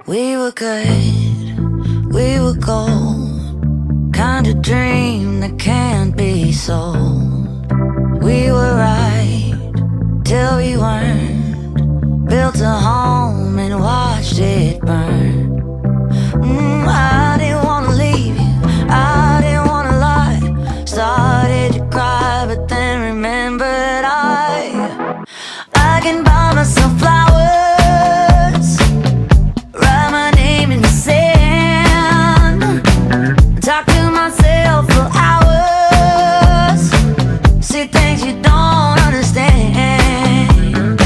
We were good, we were gold, kind of dream that can't be sold. We were right till we weren't, built a home and watched it burn. I didn't wanna leave you, I didn't wanna lie. Started to cry but then remembered I can buy myself flowers, write my name in the sand, talk to myself for hours, see things you don't understand.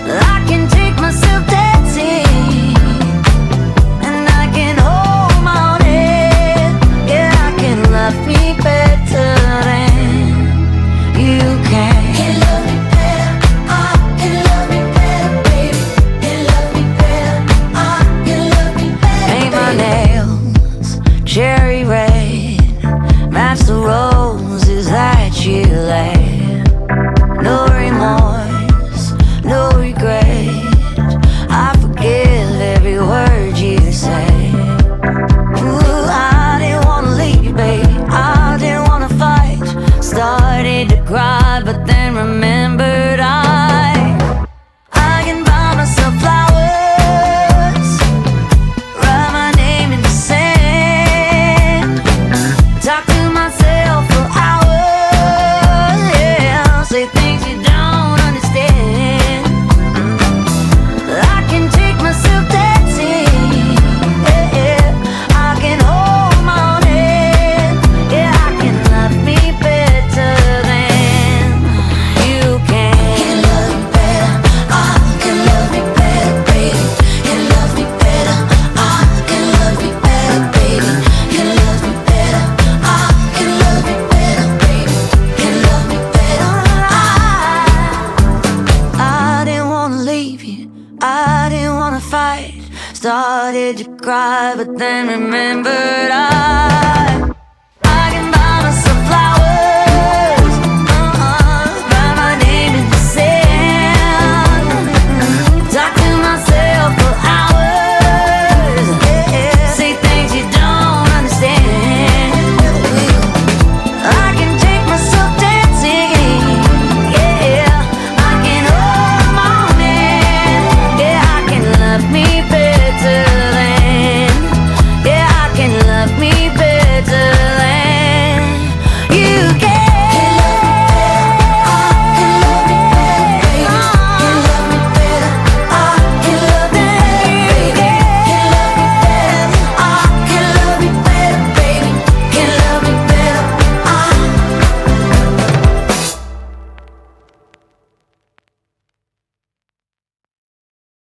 I can take myself dancing, and I can hold my own head. Yeah, I can love me better than you can. Can love me better, I can love me better, baby. Can love me better, I can love me better. Paint my nails cherry red, match the roses that you laid. No remorse, no regret, I forgive every word you say. Ooh, I didn't wanna leave, babe, I didn't wanna fight. Started to cry but then remembered I can buy myself flowers, write my name in the sand, talk to myself for hours, yeah, say things you don't understand. I can take myself dancing, yeah, I can hold my own head. Yeah, I can love me better than you can. Can love me better, I can love me better, baby. Can love me better, I can love me better, baby. Can love me better, I can love me better, baby. Can love me better, I didn't wanna leave you, I didn't wanna fight. Started to cry but then remembered